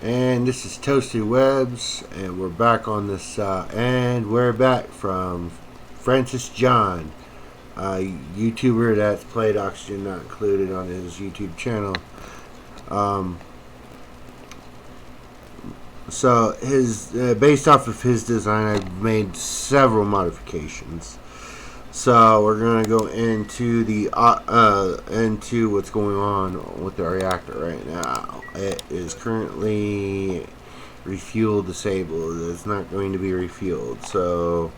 And this is Toasted Webs, and we're back on this, and we're back from Francis John, a YouTuber that's played Oxygen Not Included on his YouTube channel. So his based off of his design, I've made several modifications. So we're gonna go into the into what's going on with the reactor right now. It is currently refuel disabled. It's not going to be refueled. So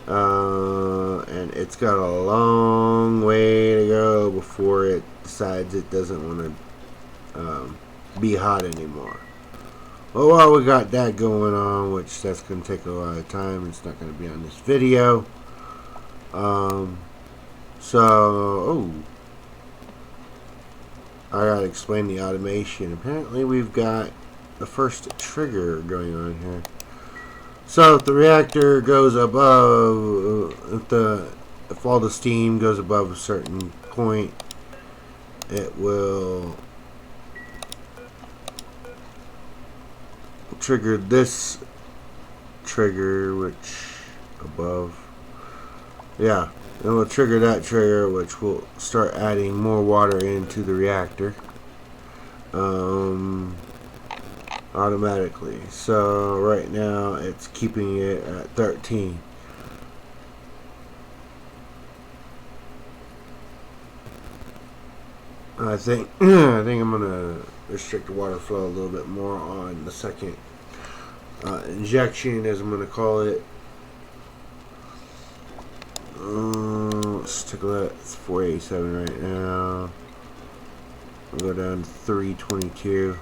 and it's got a long way to go before it decides it doesn't want to be hot anymore. Well, while we got that going on, which that's going to take a lot of time, it's not going to be on this video. I gotta explain the automation. Apparently we've got the first trigger going on here. So if the reactor goes above, if all the steam goes above a certain point, it will trigger this trigger, which above. Yeah, it will trigger that trigger, which will start adding more water into the reactor automatically. So right now it's keeping it at 13. I think I'm gonna restrict the water flow a little bit more on the second injection, as I'm gonna call it. Let's take a look. It's 487 right now. We'll go down to 322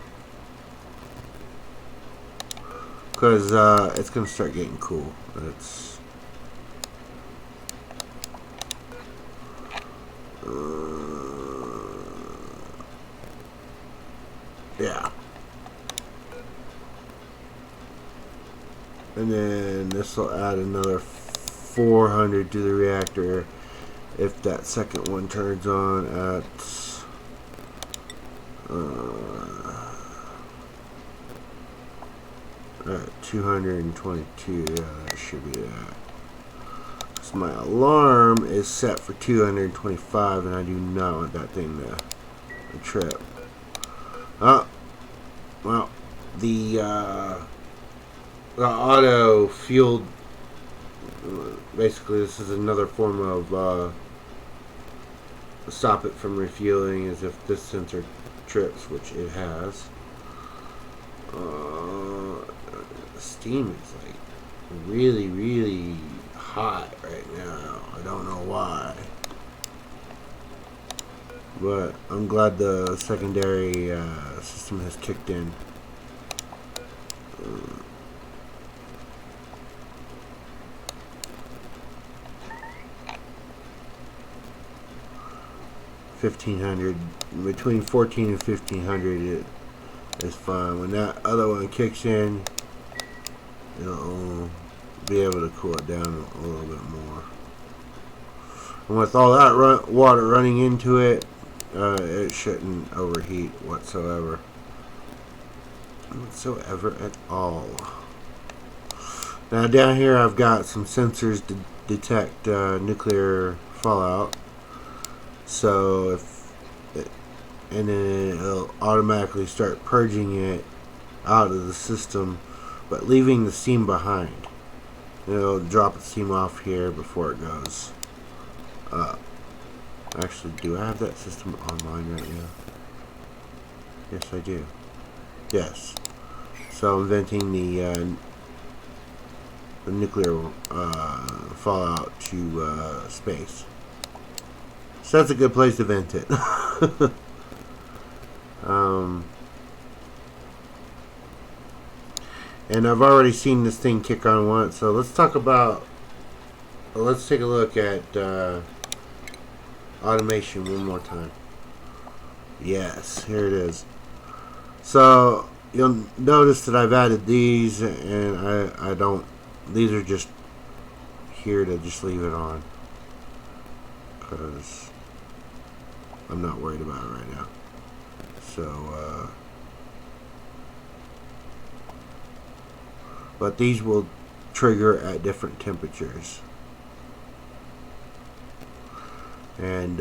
because it's gonna start getting cool. It's yeah. And then this will add another 400 to the reactor if that second one turns on at 222. Yeah, that should be that. So my alarm is set for 225, and I do not want that thing to trip. Well, the auto fueled. Basically, this is another form of stop it from refueling, as if this sensor trips, which it has. The steam is like really hot right now. I don't know why, but I'm glad the secondary system has kicked in. 1500, between 14 and 1500 it is fine. When that other one kicks in, it'll be able to cool it down a little bit more. And with all that water running into it, it shouldn't overheat whatsoever at all. Now down here I've got some sensors to detect nuclear fallout. So and then it'll automatically start purging it out of the system, but leaving the steam behind. It'll drop the steam off here before it goes up. Actually, do I have that system online right now? Yes, I do. Yes. So I'm venting the nuclear fallout to space. So that's a good place to vent it. And I've already seen this thing kick on once, so let's take a look at automation one more time. Yes, here it is. So you'll notice that I've added these, and I don't, these are just here to just leave it on, because I'm not worried about it right now. So but these will trigger at different temperatures. And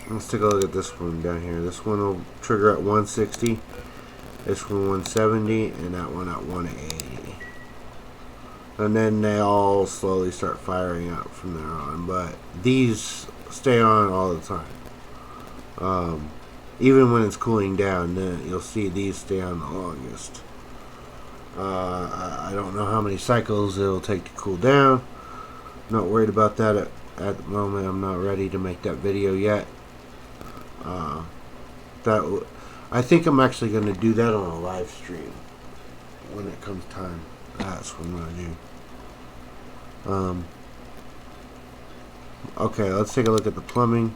let's take a look at this one down here. This one will trigger at 160, this one 170, and that one at 180. And then they all slowly start firing up from there on. But these stay on all the time. Even when it's cooling down, then you'll see these stay on the longest. I don't know how many cycles it'll take to cool down. Not worried about that at the moment. I'm not ready to make that video yet. I think I'm actually going to do that on a live stream when it comes time. That's what I'm going to do. Okay, let's take a look at the plumbing.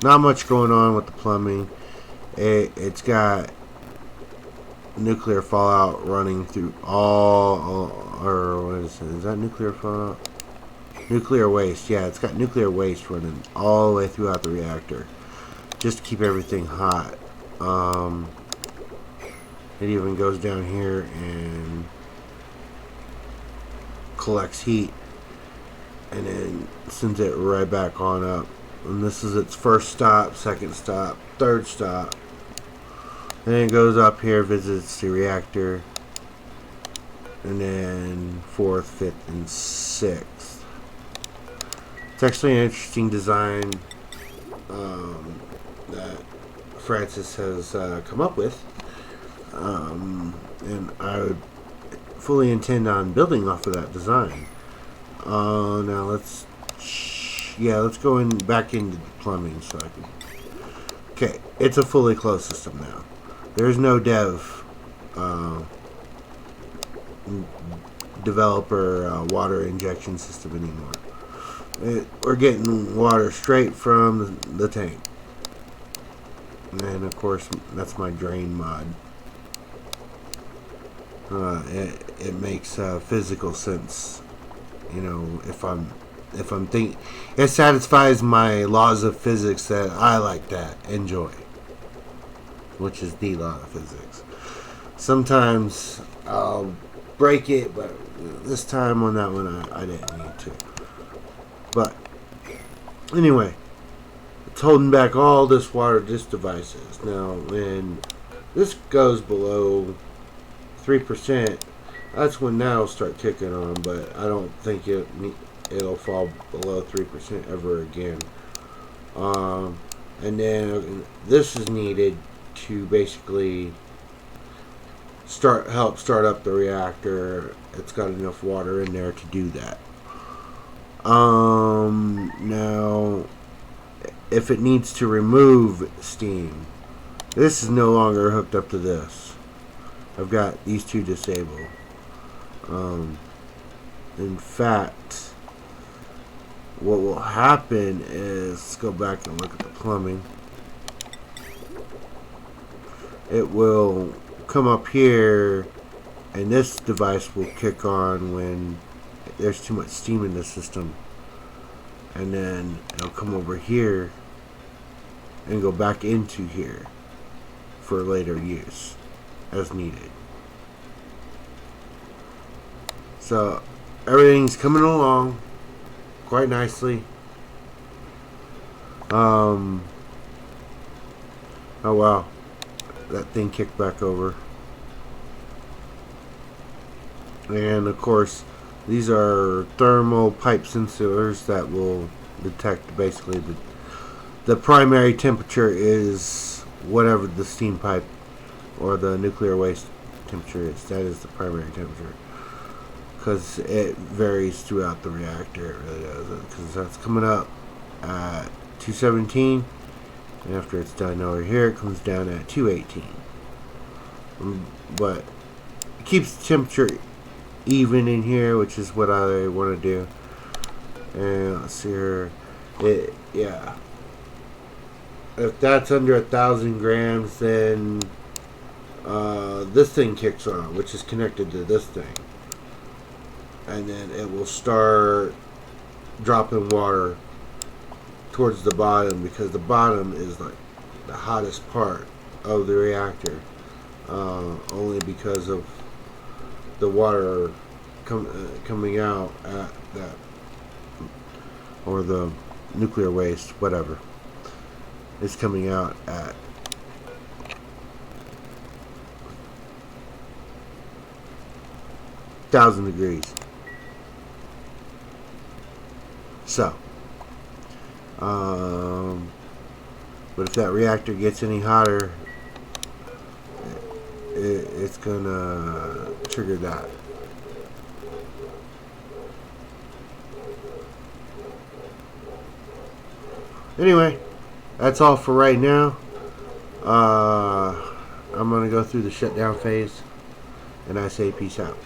Not much going on with the plumbing. It's got nuclear fallout running through or what is it? Is that nuclear fallout? Nuclear waste. Yeah, it's got nuclear waste running all the way throughout the reactor, just to keep everything hot. It even goes down here and collects heat and then sends it right back on up. And this is its first stop, second stop, third stop. And then it goes up here, visits the reactor, and then fourth, fifth, and sixth. It's actually an interesting design that Francis has come up with, and I would fully intend on building off of that design. Now let's go back into the plumbing so I can. Okay, it's a fully closed system now. There's no developer water injection system anymore. We're getting water straight from the tank. And then, of course, that's my drain mod. It makes physical sense. You know, if I'm thinking, it satisfies my laws of physics that I like to enjoy, which is the law of physics. Sometimes I'll break it, but this time on that one I didn't need to. But anyway, it's holding back all this water, this devices. Now, when this goes below 3%, that's when that'll start kicking on. But I don't think it'll fall below 3% ever again. And then this is needed to basically help start up the reactor. It's got enough water in there to do that. Now, if it needs to remove steam, this is no longer hooked up to this. I've got these two disabled. In fact, what will happen is, let's go back and look at the plumbing. It will come up here, and this device will kick on when there's too much steam in the system, and then it'll come over here and go back into here for later use as needed. So everything's coming along quite nicely. Oh wow, that thing kicked back over. And of course, these are thermal pipe sensors that will detect basically the primary temperature is whatever the steam pipe or the nuclear waste temperature is. That is the primary temperature, because it varies throughout the reactor. It really does, because that's coming up at 217, and after it's done over here, it comes down at 218. But it keeps the temperature even in here, which is what I want to do. And let's see here. Yeah. If that's under 1,000 grams, then this thing kicks on, which is connected to this thing, and then it will start dropping water towards the bottom, because the bottom is like the hottest part of the reactor. only because of the water coming out at that, or the nuclear waste, whatever, is coming out at 1,000 degrees. So, but if that reactor gets any hotter, it's gonna trigger that. Anyway, that's all for right now. I'm gonna go through the shutdown phase, and I say peace out.